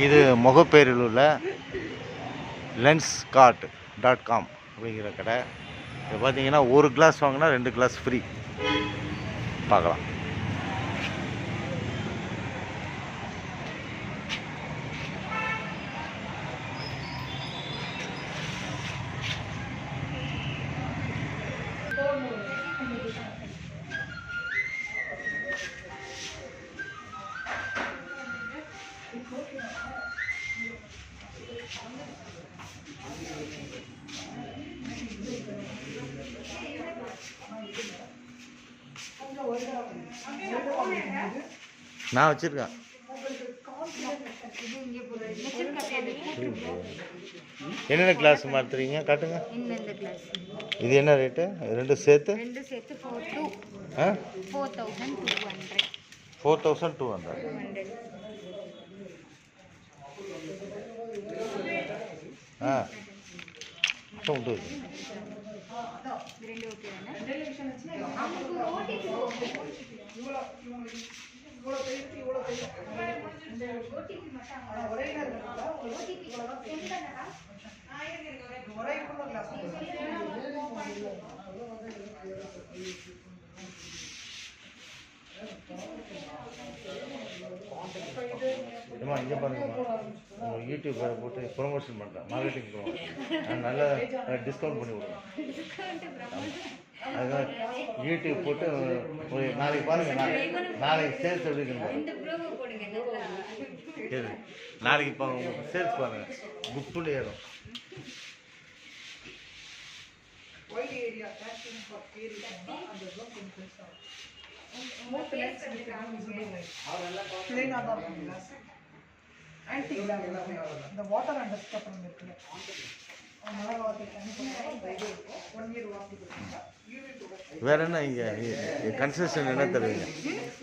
இது முகப்பேரில் உள்ள lenscart.com அப்படிங்கிற கடை. இது பார்த்தீங்கன்னா ஒரு கிளாஸ் வாங்கினா 2 கிளாஸ் ஃப்ரீ. பார்க்கலாம். நான் வச்சிருக்கேன். என்னென்ன கிளாஸ் மாற்றுறீங்க காட்டுங்க. இது என்ன ரேட்டு? ரெண்டு சேர்த்து 4200. உண்டு. இங்கே பாருங்கம்மா, உங்கள் யூடியூப் போட்டு ப்ரொமோஷன் பண்ணுறேன், மார்க்கெட்டிங் ப்ரொமோஷன் நல்ல டிஸ்கவுண்ட் பண்ணி விடுவேன். அதுதான் யூடியூப் போட்டு நாளைக்கு பாருங்கள். நாளைக்கு சேல்ஸ் எப்படி இருக்குன்னு நாளைக்கு உங்களுக்கு சேல்ஸ் பாருங்கள், புக் பண்ணி ஏறும். இந்த வாட்டர் அண்ட் டஸ்ட் அப்புறம் இருக்குல்ல, வேற என்ன இங்கே கன்செஷன் என்ன தருவீங்க?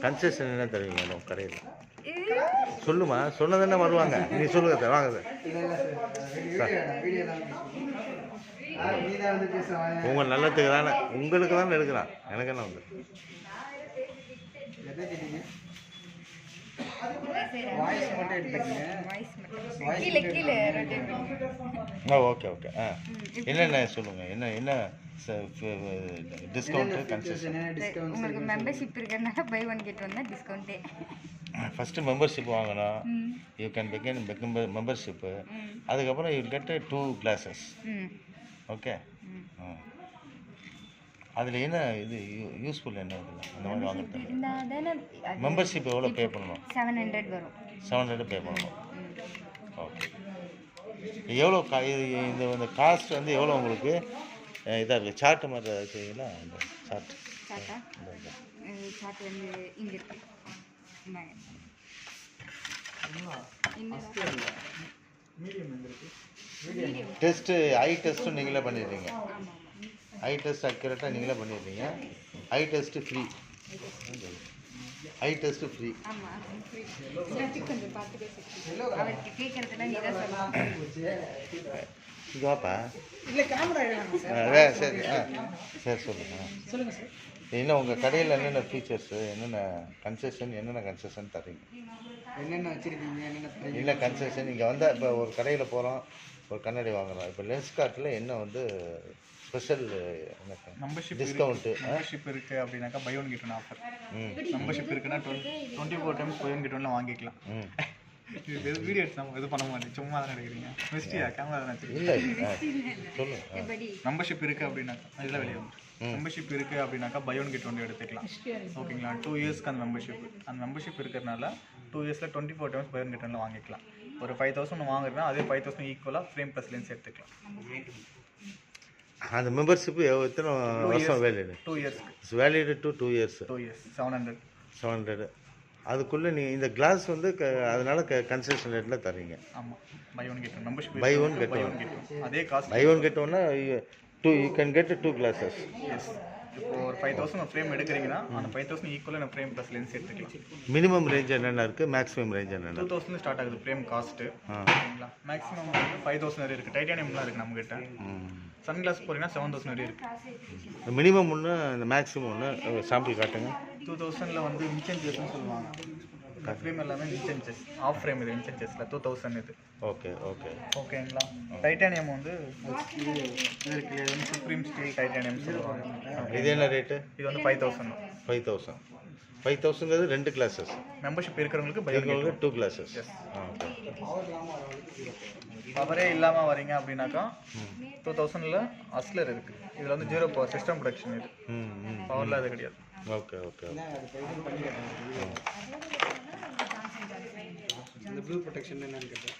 கன்செஷன் என்ன தருவீங்க உங்கள் கடையில்? சொல்லுமா, சொன்னதானே வருவாங்க. நீ சொல்லுங்க சார், வாங்க சார். உங்கள் நல்லதுக்கு தானே, உங்களுக்கு தானே எடுக்கிறான், எனக்கு என்ன வந்து. Okay okay. என்னென்ன சொல்லுங்கள், என்ன டிஸ்கவுண்ட் கன்செஷன்? உங்களுக்கு மெம்பர்ஷிப் இருக்கறனால பை ஒன் கெட் ஒன் தான் டிஸ்கவுண்ட். ஃபஸ்ட்டு மெம்பர்ஷிப் வாங்கணும். You can begin membership. அதுக்கப்புறம் யூ கெட் 2 கிளாஸஸ். ஓகே. அதில் என்ன இது யூஸ்ஃபுல் என்ன இதில் அந்த மாதிரி வாங்குறது? மெம்பர்ஷிப் எவ்வளோ பே பண்ணணும்? 700 வரும். 700 பே பண்ணணும். ஓகே. எவ்வளோ இந்த காஸ்ட் வந்து எவ்வளோ உங்களுக்கு இதாக இருக்குது? சார்ட்டு மாதிரி வச்சுருக்கீங்களா? இந்த சார்ட் வந்து இங்கே இருக்கு. டெஸ்ட்டு ஐ டெஸ்ட்டும் நீங்களே பண்ணிடுறீங்க. ஐ டெஸ்ட் அக்யூரேட்டாக நீங்களே பண்ணிடுறீங்க. ஐ டெஸ்ட்டு ஃப்ரீ. ஐ டெஸ்ட்டு ஃப்ரீ. இங்கே வாப்பா. சரி சரி சொல்லுங்கள் சார். என்ன உங்கள் கடையில் என்னென்ன ஃபீச்சர்ஸு, என்னென்ன கன்செஷன் தரீங்க? என்னென்ன வச்சுருக்கீங்க, என்னென்ன இல்லை கன்செஷன் இங்கே வந்தால் இப்போ ஒரு கடையில் போகிறோம், ஒரு கண்ணாடி வாங்குறோம். இப்போ லென்ஸ்கார்ட்டில் என்ன வந்து ஸ்பெஷல் மெம்பர்ஷிப் டிஸ்கவுண்ட்டு? மெம்பர்ஷிப் இருக்குது அப்படின்னாக்கா buy one get one offer. Membership இருக்குன்னா 24 டைம்ஸ் பை ஒன் கெட் ஒன்ல வாங்கிக்கலாம். வீடியோ எடுத்து நம்ம இது பண்ண மாட்டேன், சும்மா தான் எடுக்கிறீங்க. மிஸ்டியா கேமரா தான் இல்லை சொல்லுங்கள். மெம்பர்ஷிப் இருக்குது அப்படின்னாக்கா இதெல்லாம் வெளியே வந்து மெம்பர்ஷிப் இருக்குது அப்படின்னாக்கா பை ஒன் கெட் ஒன் எடுத்துக்கலாம். ஓகேங்களா? 2 இயர்ஸ்க்கு அந்த மெம்பர்ஷிப் இருக்கிறதுனால 2 இயர்ஸில் 24 டைம்ஸ் பை ஒன் கெட் ஒன்ல வாங்கிக்கலாம். ஒரு 5000 வாங்குறதுனா அதே 5000 ஈக்குவலாக ஃப்ரேம் ப்ளஸ் லென்ஸ் எடுத்துக்கலாம். அந்த மெம்பர்ஷிப்பு எத்தனை வருஷம் வேலிடு? 2 இயர்ஸ்க்கு வேலிடு டு 2 இயர்ஸ். 2 இயர்ஸ் 700. அதுக்குள்ளே நீங்கள் இந்த கிளாஸ் வந்து அதனால கன்செஷன் ரேட்டில் தரீங்க. ஆமாம், buy one get one membership. Buy one get one அதே காஸ்ட். பை ஒன் கெட் ஒன்னா you can get 2 glasses. Yes. இப்போ ஒரு 5000 ஃப்ரேம் எடுக்கிறீங்கன்னா அந்த 5000 ஈக்குவலாக ஃப்ரேம் ப்ளஸ் லென்ஸ் எடுத்துக்கலாம். மினிமம் ரேஞ்ச் என்னென்ன இருக்குது, மேக்ஸிமம் ரேஞ்ச் என்னென்ன? 2000 ஸ்டார்ட் ஆகுது ஃப்ரேம் காஸ்ட்டு. ஓகேங்களா? மேக்ஸிமம் வந்து 5000 வரை இருக்குது. டைட்டானியம்லாம் இருக்குது நம்மகிட்ட. சன்கிளாஸ் போகிறீங்கன்னா 7000 வரை இருக்குது. மினிமம் ஒன்று, இந்த மேக்ஸிமம் ஒன்று சாம்பிள் காட்டுங்க. 2000 வந்து மிச்சம் சொல்லுவாங்க. இந்த ஃப்ரேம் எல்லாமே இன்ச்சஸ் ஆஃப் ஃப்ரேம் இது இன்ச்சஸில் 2000 இது. ஓகே ஓகே ஓகேங்களா. டைட்டானியம் வந்து இது இருக்கு, இது வந்து சுப்ரீம் ஸ்டீல் டைட்டானியம் சொல்லுவாங்க. இது என்ன ரேட்டு? இது வந்து 5000. 5000. 5000ங்கிறது 2 கிளாஸஸ். மெம்பர்ஷிப் இருக்கிறவங்களுக்கு பை ஒன் உங்களுக்கு 2 கிளாஸஸ். ஓகே. பவரே இல்லாமல் வரீங்க அப்படின்னாக்கா 2000ல் அஸ்லர் இருக்குது. இதில் வந்து 0 பவர் சிஸ்டம் ப்ரொடக்ஷன் இது. பவரில் அது கிடையாது. Okay okay. இந்த ப்ளூ ப்ரொடெக்ஷன் என்னன்னு கேட்டேன்.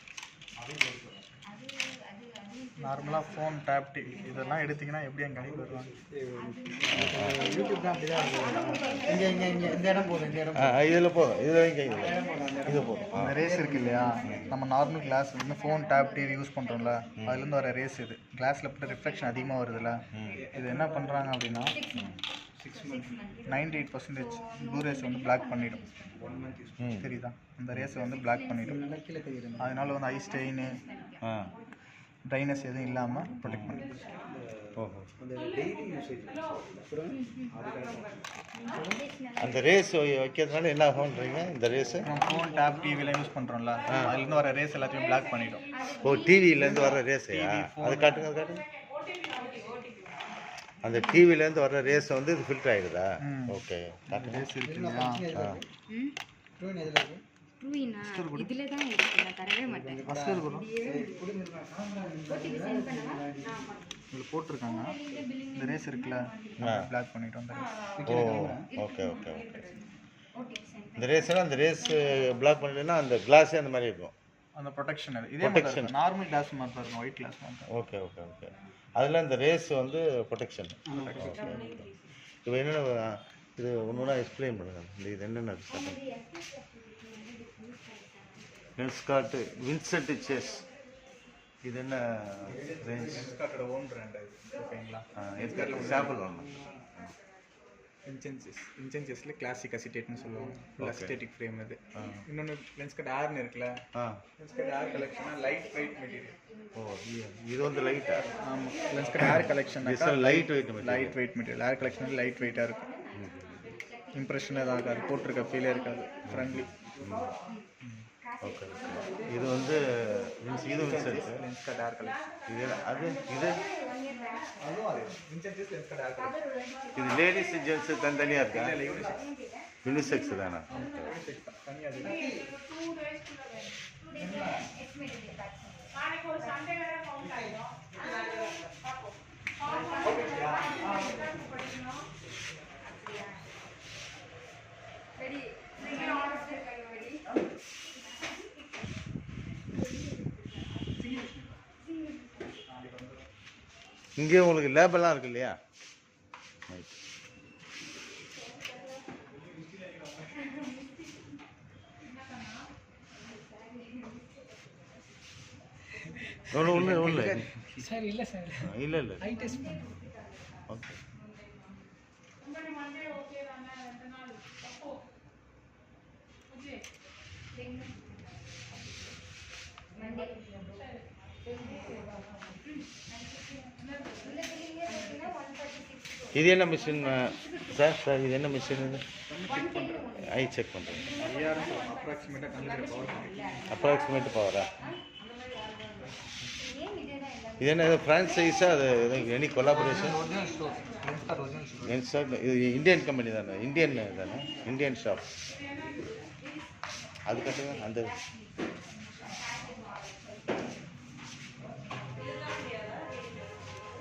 நார்மலாக ஃபோன் டேப் டிவி இதெல்லாம் எடுத்திங்கன்னா எப்படி எங்கள் கடைக்கு வருவாங்க? யூடியூப் தான் அப்படி தான் இங்கே இங்கே இங்கே இந்த இடம் போதும், இந்த இடம் இதில் போதும், இதில் இது போதும். இந்த ரேஸ் இருக்கு இல்லையா, நம்ம நார்மல் கிளாஸ் வந்து ஃபோன் டேப் டிவி யூஸ் பண்ணுறோம்ல, அதுலேருந்து வர ரேஸ் இது கிளாஸில் போட்டு ரிஃப்ளெக்ஷன் அதிகமாக வருதுல்ல, இது என்ன பண்ணுறாங்க அப்படின்னா 98% ப்ளூ ரேஸ் வந்து பிளாக் பண்ணிடும். தெரியுதா? அந்த ரேஸை வந்து பிளாக் பண்ணிடும். அதனால வந்து ஐ ஸ்டெயின் ட்ரைனஸ் எதுவும் இல்லாமல் ப்ரொடெக்ட் பண்ணிடும். ஓஹோ. அந்த ரேஸ் வைக்கிறதுனால என்ன ஆகும்ன்றீங்க? இந்த ரேஸு நம்ம ஃபோன் டேப் டிவிலாம் யூஸ் பண்ணுறோம்ல, அதுலேருந்து வர ரேஸ் எல்லாத்தையும் பிளாக் பண்ணிடும். ஓ, டிவிலேருந்து வர ரேஸையா? அது காட்டுங்க, அது காட்டுங்க. அந்த டிவிலேருந்து வர ரேஸ் வந்து இது ஃபில்டர் ஆகிடுதா? ஓகே. ரேஸ் இருக்கு இல்லையா, ட்ரூயினா இதில் தான் இருக்கு, நான் தரவே மாட்டேன். ஃபஸ்ட்டு இருக்கணும் இதில் போட்டிருக்காங்க. இந்த ரேஸ் இருக்குல்ல, பிளாக் பண்ணிட்டோம் அந்த ரேஸ். ஓ, ஓகே ஓகே ஓகே. இந்த ரேஸ்னால் அந்த ரேஸ் பிளாக் பண்ணிட்டேன்னா அந்த கிளாஸே அந்த மாதிரி இருக்கும். அந்த ப்ரொடெக்ஷன் அது இதே மாதிரி நார்மல் கிளாஸ் மாதிரி தான் இருக்கும், ஒயிட் கிளாஸ் மாதிரி. Okay okay okay. அதில் இந்த ரேஸ் வந்து ப்ரொடெக்ஷன். இப்போ என்னென்ன இது ஒன்று ஒன்றா எக்ஸ்பிளைன் பண்ணுங்கள். இது என்னென்ன லென்ஸ்கார்ட் வின்சென்ட் சேஸ், இது என்ன ரேஞ்ச்? லென்ஸ்கார்ட்டோட ஓன் பிராண்ட் அது. ஓகேங்களா. சாம்பிள் வாங்க. இன்ச்சஸில் கிளாசிக் அசிட்டேட்னு சொல்லுவாங்க. அசிட்டேட்டிக் ஃப்ரேம் இது. இன்னொன்று லென்ஸ்கார்ட் ஏர்னு இருக்குல்ல, லென்ஸ்கார்ட் ஏர் கலெக்ஷனாக லைட் வெயிட் மெட்டீரியல். ஓ, இது வந்து லைட்டா? ஆமாம், லென்ஸ்கார்ட் ஏர் கலெக்ஷன் லைட் வெயிட் மெட்டீரியல். ஏர் கலெக்ஷன் லைட் வெயிட்டாக இருக்கும். இம்ப்ரெஷன் எதாவது ஆகாது, போட்டிருக்க ஃபீலே இருக்காது, ஃப்ரெண்ட்லி. ஓகே. இது வந்து இது வின்சென்ட் லென்ஸ்கார்ட் ஏர் கலெக்ஷன். இது அது இது அதுவும் அது வின்சென்ட் லென்ஸ்கார்ட் ஏர் கலெக்ஷன். இது லேடிஸ் ஜென்ஸ் தனியாக இருக்கா? இல்லை, யூனிசெக்ஸ் தானே? தனியாக இங்கே உங்களுக்கு லேபெல்லாம் இருக்கு இல்லையா? ஒன்று சார் இல்லை சார், இல்லை இல்லை. ஐ டெஸ்ட் பண்ணுறோம். ஓகே. இது என்ன மிஷின் சார்? சார் இது என்ன மிஷின்? இது ஐ செக் பண்ணுறேன். அப்ராக்சிமேட் பவரா? இது என்ன ஃப்ரான்ச்சைஸா? அது எனி கொலாபரேஷன்? இது இந்தியன் கம்பெனி தானே? இந்தியன் தானே? Indian shop. அது கட்டுங்க. அந்த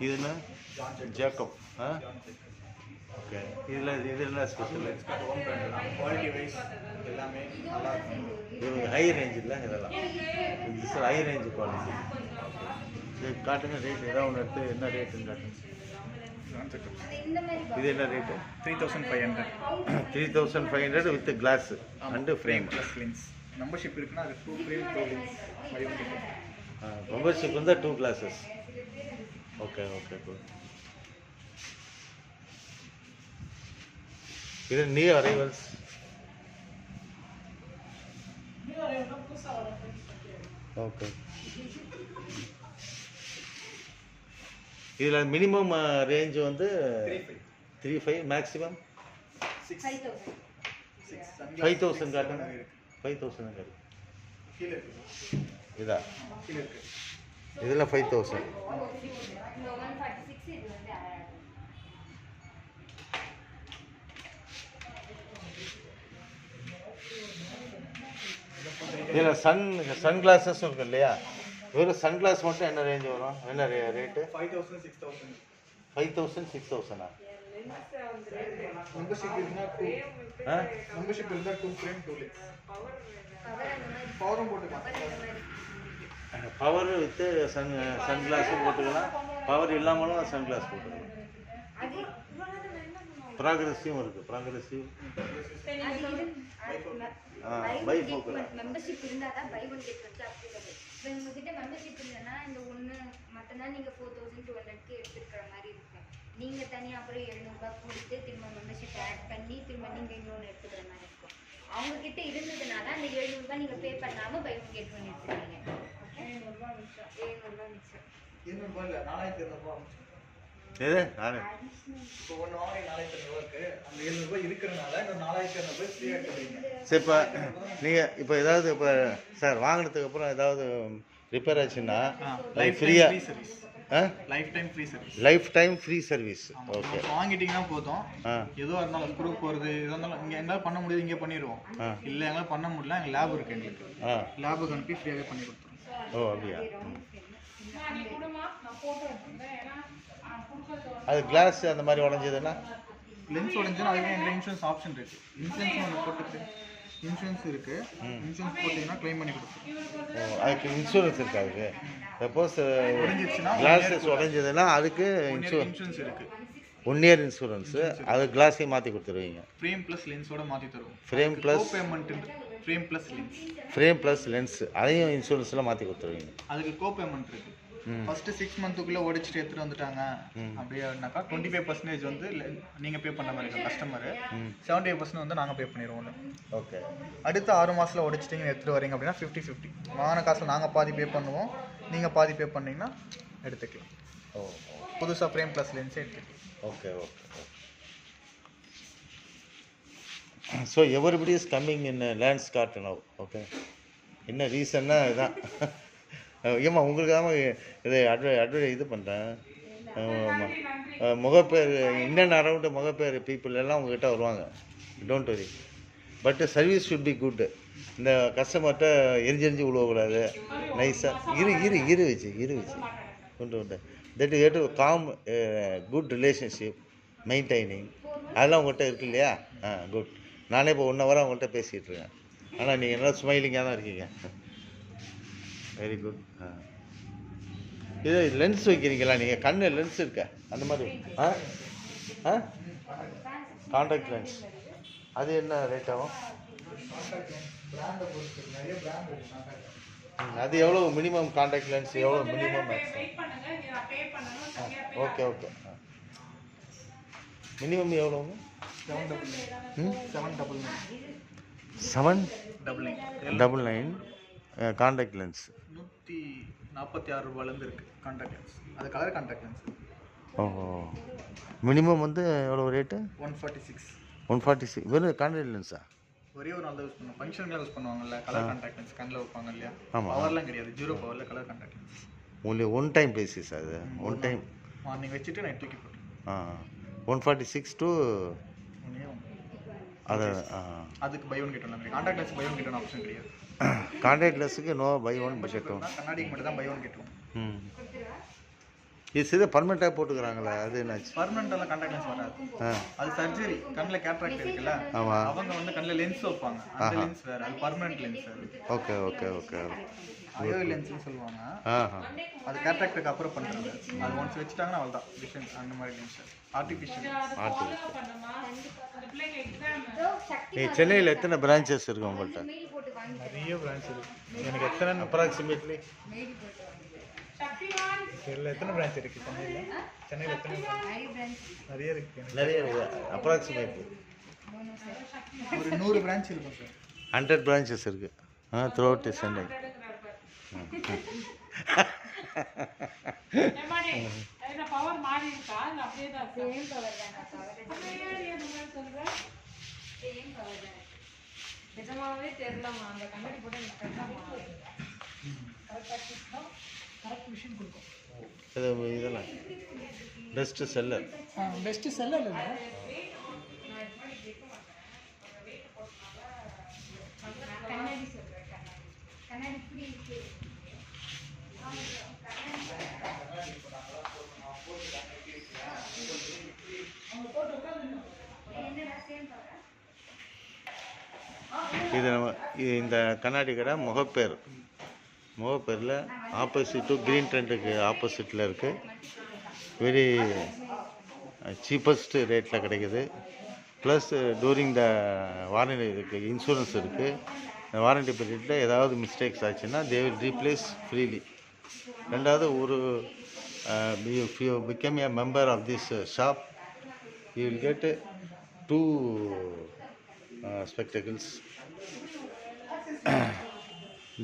இது என்ன? ஜேக்கப். ஓகே. இதில் இது என்ன ஸ்பெஷல்? குவாலிட்டி வைஸ் எல்லாமே நல்லா இருக்கும். இது ஹை ரேஞ்ச் இல்லை இதெல்லாம்? இது ஹை ரேஞ்ச் குவாலிட்டி. சரி காட்டுங்க. ரேட் ஏதாவது ஒன்று எடுத்து என்ன ரேட்டுன்னு காட்டுங்க. இது என்ன rate? 3500. 3500 with glass and frame plus lens. Membership இருக்குன்னா அது 2 frame 2 lens buy one get one. Membership வந்து 2 கிளாஸஸ். Okay okay good. இது நியூ அரைவல்ஸ். ஓகே. இதில் மினிமம் ரேஞ்ச் வந்து 35, மேக்ஸிமம் 5000. 5000 காட்டுங்க. 5000 தான் கிடைக்கும். கீழே இருக்கு, இதா கீழே இருக்கு. இதில் 5000. இந்த 146 இது வந்து இதில் சன் கிளாஸஸ் இருக்கு இல்லையா? வெறும் சன் கிளாஸ் மட்டும் என்ன ரேஞ்ச் வரும்? என்ன ரேட்டு? 5000 6000. 5000 6000 மெம்பர்ஷிப் இருந்தா ஆ? மெம்பர்ஷிப் இருந்தா 2 frame 2 lens. பவரும் போட்டுக்கலாம். பவர் வித்து சன் கிளாஸும் போட்டுக்கலாம், பவர் இல்லாமலும் சன் கிளாஸ் போட்டுக்கலாம். ப்ராக்ரெசிவும் இருக்குது, ப்ராக்ரெசிவ் பை போக்குறேன். மெம்பர்ஷிப் இருந்தால் தான் பை ஒன் கெட் வந்து அப்ளிகபிள். இப்போ உங்ககிட்ட மெம்பர்ஷிப் இல்லைன்னா இந்த ஒன்று மட்டும்தான் நீங்கள் 4200க்கு எடுத்துக்கிற மாதிரி இருக்கும். நீங்கள் தனியாக அப்புறம் 700 கொடுத்து திரும்ப மெம்பர்ஷிப் ஆட் பண்ணி திரும்ப நீங்கள் இன்னொன்று எடுத்துக்கிற மாதிரி இருக்கும். அவங்கக்கிட்ட இருந்ததுனால அந்த 700 நீங்கள் பே பண்ணாமல் பை ஒன் கெட் ஒன் எடுத்துக்கிறீங்க. 700 மிச்சம். 700 இல்ல 4200. எது நான் இப்போ ஒன்று வாங்கி 4200 அந்த 700 இருக்கிறனால இந்த 4200 ஃப்ரீயாக எடுத்துக்கிறீங்க. சரி. இப்போ நீங்கள் இப்போ ஏதாவது இப்போ சார் வாங்கினதுக்கு அப்புறம் ஏதாவது ரிப்பேர் ஆச்சுன்னா ஃப்ரீயாக சர்வீஸ், ஆ lifetime free service. Lifetime free service. Okay. வாங்கிட்டீங்கன்னா போதும். ஆ எதுவாக இருந்தாலும் ஸ்க்ரூ போகிறது எதுவாக இருந்தாலும் இங்கே எங்களால் பண்ண முடியாது, இங்கே பண்ணிடுவோம். இல்லை எங்களால் பண்ண முடியல, எங்கள் லேப் இருக்குது, எங்களுக்கு ஆ லேபுக்கு அனுப்பி ஃப்ரீயாகவே பண்ணி கொடுத்துருவோம். ஓ அப்படியா? அது கிளாஸ் அந்த மாதிரி உடஞ்சதுன்னா லென்ஸ் உடஞ்சுன்னா அதுவே எங்கள் இன்சூரன்ஸ் ஆப்ஷன் இருக்குது. இன்சூரன்ஸ் ஒன்று போட்டுட்டு இன்சூரன்ஸ் இருக்குது, இன்சூரன்ஸ் போட்டிங்கன்னா க்ளைம் பண்ணி கொடுத்துருவோம். ஓ அதுக்கு இன்சூரன்ஸ் இருக்கு. அதுக்கு சப்போஸ் உடஞ்சிருச்சுன்னா கிளாஸஸ் உடஞ்சதுன்னா அதுக்கு இன்சூரன்ஸ் இருக்குது. 1 இயர் இன்சூரன்ஸு. அது கிளாஸையும் மாற்றி கொடுத்துருவீங்க. ஃப்ரேம் ப்ளஸ் லென்ஸோட மாற்றி தருவோம். Frame plus payment frame plus lens, frame plus lens அதையும் இன்சூரன்ஸில் மாற்றி கொடுத்துருவீங்க. அதுக்கு கோ பேமெண்ட் இருக்குது. ஃபர்ஸ்ட் 6 மந்த்துக்குள்ளே ஒடிச்சிட்டு எடுத்துகிட்டு வந்துட்டாங்க அப்படின்னாக்கா 25% வந்து நீங்கள் பே பண்ண மாதிரி இருக்கும் கஸ்டமரு. 75% வந்து நாங்கள் பே பண்ணிடுவோம். ஓகே. அடுத்த 6 மாதத்தில் ஒடிச்சிட்டிங்க எடுத்துகிட்டு வரீங்க அப்படின்னா 50-50 வாங்கின காசில் நாங்கள் பாதி பே பண்ணுவோம், நீங்கள் பாதி பே பண்ணிங்கன்னா எடுத்துக்கலாம். ஓ புதுசாக ஃப்ரேம் ப்ளஸ் லென்ஸே எடுத்துக்கலாம். Okay okay. So everybody is coming in Lenskart now. Okay. என்ன ரீசன்னா இதுதான். ஏம்மா உங்களுக்கு தான் இதை இது பண்ணுறேன். Mogappair in and around Mogappair people எல்லாம் உங்ககிட்ட வருவாங்க. Don't worry. But service should be good. இந்த கஸ்டமர்கிட்ட எரிஞ்செரிஞ்சு விழுவக்கூடாது. நைஸாக இரு வச்சு கொண்டு வந்து that you do calm good relationship maintaining அதெல்லாம் உங்கள்கிட்ட இருக்கு இல்லையா? குட். நானே இப்போ 1 ஹவராக உங்கள்கிட்ட பேசிகிட்டு இருக்கேன். ஆனால் நீங்கள் நல்லா ஸ்மைலிங்காக தான் இருக்கீங்க. Very good. இது லென்ஸ் வைக்கிறீங்களா நீங்கள்? கண்ணு லென்ஸ் இருக்க அந்த மாதிரி கான்டாக்ட் லென்ஸ் அது என்ன ரேட் ஆகும்? அது எவ்வளோ மினிமம் கான்டாக்ட் லென்ஸ் எவ்வளோ minimum maximum? Okay okay. Minimum எவ்வளோங்க? 799 கான்டாக்ட் லென்ஸ். 146 ரூபாயிலேருந்து இருக்குது கான்டாக்ட் லென்ஸ். அது கலர் கான்டாக்ட் லென்ஸ். ஓஹோ. மினிமம் வந்து எவ்வளோ ரேட்டு? 146. 146 வெறும் கான்டாக்ட் லென்ஸா? ஒரே ஒரு நாள் தான் யூஸ் பண்ணுவோம். ஃபங்க்ஷனுக்குலாம் யூஸ் பண்ணுவாங்கல்ல கலர் கான்டாக்ட் லென்ஸ், கண்ணில் வைப்பாங்க இல்லையா? ஆமாம். பவர்லாம் கிடையாது, 0 பவரில் colour contact lens. Only one time basis அது? ஒன் டைம் மார்னிங் வச்சுட்டு நைட் தூக்கி போட்டு 146 டு அது அதுக்கு buy one get one. Contact lens buy one get one option கிடையாது. கான்டாக்ட் லென்ஸுக்கு no buy one get one. கண்ணாடிக்கு மட்டும் தான் பை ஒன் கெட் ஒன். இது சரி பர்மனெண்ட்டாக போட்டுக்கிறாங்களே அது என்னாச்சு? பர்மனெண்ட்டாக கான்டாக்ட் லென்ஸ் வராது. அது சர்ஜரி. கண்ணில் கேட்ராக்ட் இருக்குல்ல, ஆமாம், அவங்க வந்து கண்ணில் லென்ஸ் வைப்பாங்க. அந்த லென்ஸ் வேறு, அது பர்மனெண்ட் லென்ஸ். அது ஓகே ஓகே ஓகே. அயோ லென்ஸ்னு சொல்லுவாங்க. அது கேட்ராக்டுக்கு அப்புறம் பண்ணுறது. அது ஒன்ஸ் வச்சுட்டாங்கன்னா அவள் தான் விஷன். அந்த மாதிரி லென்ஸ் ஆர்டிஃபிஷியல். நீ சென்னையில் எத்தனை பிரான்ச்சஸ் இருக்கு உங்கள்கிட்ட? நிறைய பிரான்ச் இருக்குது. எனக்கு எத்தனை அப்ராக்சிமேட்லி தெரியல. எத்தனை பிரான்ச் இருக்குது சென்னையில் எத்தனை நிறைய இருக்குது. நிறைய அப்ராக்சிமேட்லி ஒரு 100 பிரான்ச் இருக்கும் சார். 100 பிரான்ச்சஸ் இருக்குது த்ரூ அவுட் சென்னை. பவர் மாறி இருக்கா? அப்படியே தான் சேம் பவர் தான். நிஜமாவே தெரியலம்மா அந்த கண்ணாடி போட்டு எனக்கு கரெக்டாக கரெக்ட் மிஷின் கொடுக்கும். இது இதெல்லாம் பெஸ்ட்டு செல்லர். பெஸ்ட்டு செல்லர் இல்லை கண்ணாடி சொல்கிறேன். கண்ணாடி இப்படி இருக்கு. என்னடா சேம் பார்க்குறேன். இது நம்ம இந்த கண்ணாடி கடை முகப்பேரில் ஆப்போசிட் டு க்ரீன் ட்ரெண்டுக்கு ஆப்போசிட்டில் இருக்குது. வெரி சீப்பஸ்ட் ரேட்டில் கிடைக்குது. ப்ளஸ் டூரிங் த வாரண்டி இருக்குது, இன்சூரன்ஸ் இருக்குது. வாரண்டி பீரியடில் ஏதாவது மிஸ்டேக்ஸ் ஆச்சுன்னா தே வில் ரீப்ளேஸ் ஃப்ரீலி. ரெண்டாவது ஒரு if you become a member of this shop, you will get 2 spectacles.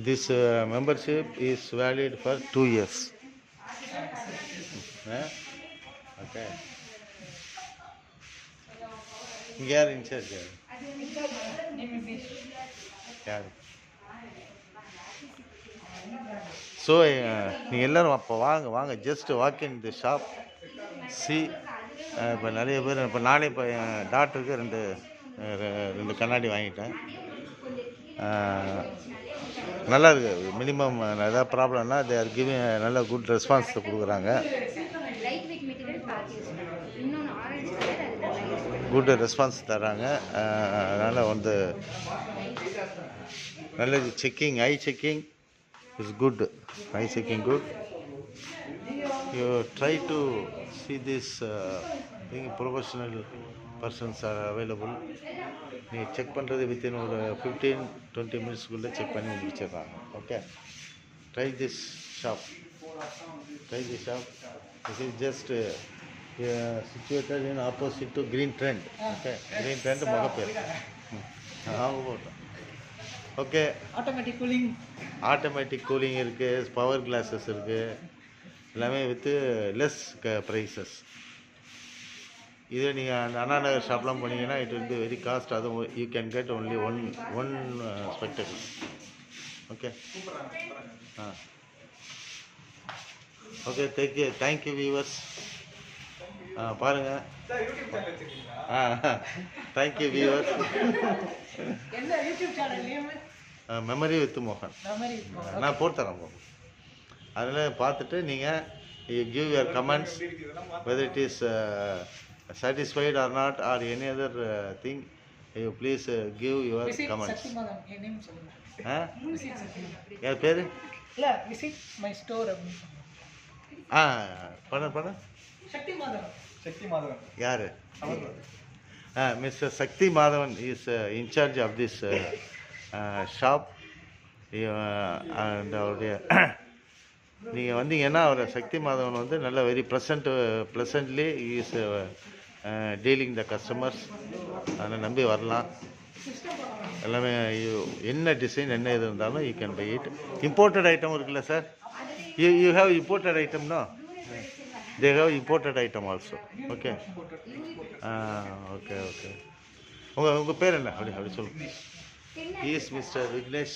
This membership is valid for 2 years. Okay. You are in charge. Yeah. So நீங்கள் எல்லோரும் அப்போ வாங்க just walk in the shop C. இப்போ நிறைய பேர் இப்போ நானே இப்போ என் டாக்டருக்கு ரெண்டு கண்ணாடி வாங்கிட்டேன். நல்லா இருக்குது. மினிமம் ஏதாவது ப்ராப்ளம்னா தே ஆர் கிவிங் நல்ல குட் ரெஸ்பான்ஸ் கொடுக்குறாங்க. லைட் வெயிட் மெட்டீரியல் பார்த்து இன்னொன்று ஆரஞ்சு கலர் அது நல்லா யூஸ் பண்ணுங்க. குட் ரெஸ்பான்ஸ் தராங்க. அதனால் வந்து நல்லது. Checking I checking is good. Eye checking good. You try to see this being professional persons are available. நீ செக் பண்ணுறது வித்தின் ஒரு 15-20 மினிட்ஸ்க்குள்ளே செக் பண்ணி முடிச்சிடுறாங்க. Okay. Try this shop. This is just situated in opposite to Green Trend. Okay. Green Trend Mogappair. அவங்க போட்டோம். Okay. Automatic cooling இருக்குது, power glasses இருக்குது, எல்லாமே வித்து லெஸ் ப்ரைஸஸ். இதே நீங்கள் அந்த அண்ணா நகர் ஷாப்லாம் போனீங்கன்னா it will be very cost. அதுவும் you can get only one spectacle. Okay. Okay. Thank you viewers. பாருங்கள். Thank you viewers. மெமரி வித் மோகன் நான் போட்டுறேன். அதில் பார்த்துட்டு நீங்கள் you give your comments whether it is satisfied or not or any other thing. You please give your comments. என் பேர் பண்ண யார்? Mister Sakthi Madhavan is in charge of this shop. And அவருடைய நீங்கள் வந்தீங்கன்னா அவர் சக்தி மாதவன் வந்து நல்ல very pleasantly is dealing the customers. அதை நம்பி வரலாம். எல்லாமே என்ன டிசைன் என்ன இது இருந்தாலும் you can buy it. Imported item இருக்குல்ல சார்? யூ ஹேவ் இம்போர்ட்டட் ஐட்டம்னா they have imported item also. Okay. Okay. உங்கள் பேர் என்ன? அப்படி சொல்லுங்கள். He is Mr. Vignesh.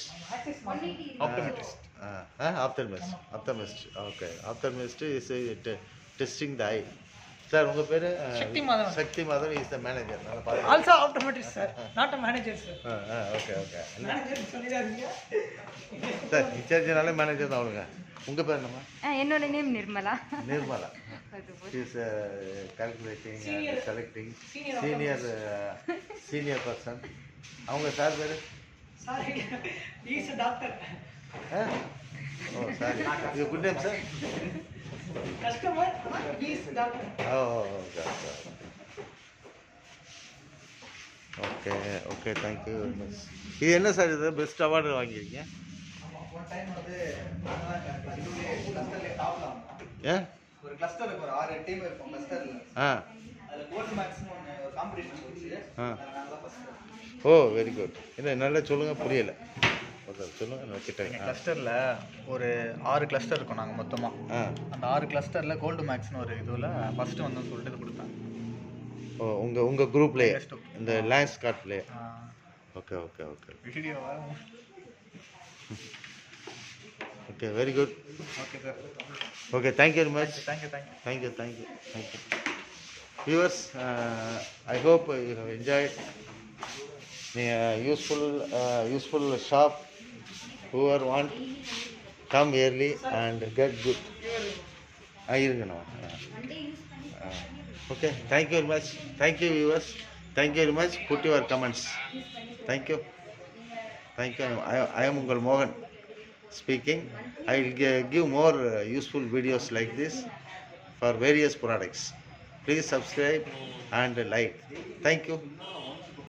Optometrist. Optometrist. Okay. Optometrist is testing the eye. Sir, உங்க பேரு? சக்தி Madhavan is the manager. Also optometrist sir, not a manager sir. Okay. Manager சொல்லிடாதீங்க. Sir, இன்சார்ஜ்னால manager தான் அவனுங்க. உங்க பேர் என்னம்மா? என்னோட name Nirmala. She is calculating and selecting senior person. அவங்க சார் பேர்? Sorry, he is a doctor. Oh, sorry. Your good name, sir? Customer, he is a doctor. Okay, thank you very much. இது என்ன சார் இது best award வாங்கியிருக்கீங்க? ஒரு cluster இருக்கு, ஒரு 6 team இருக்கும் கிளஸ்டர்ல. அதுல கோல்ட் மேக்ஸ்னு ஒரு காம்படிஷன் போச்சு. நாங்க ஃபர்ஸ்ட். ஓ, வெரி குட். என்ன நல்லா சொல்லுங்க, புரியல. சொல்லுங்க, நான் கிட்டங்க. கிளஸ்டர்ல ஒரு 6 கிளஸ்டர் இருக்கும் நாங்க மொத்தமா. அந்த 6 கிளஸ்டர்ல கோல்ட் மேக்ஸ்னு ஒரு இதுல ஃபர்ஸ்ட் வந்து சொல்லிட்டு கொடுத்தாங்க. ஓ, உங்க குரூப்லயே இந்த லைன்ஸ் கார்ட்லயே. ஓகே ஓகே ஓகே வீடியோவா? Okay very good. Okay sir. Okay thank you very much. Thank you. Thank you. Viewers, I hope you have enjoyed the useful shop. Whoever want, come early and get good. Okay, thank you very much. Thank you viewers. Thank you very much. Put your comments. Thank you. I am Ungal Mohan speaking. I will give more useful videos like this for various products. Please subscribe and like. Thank you.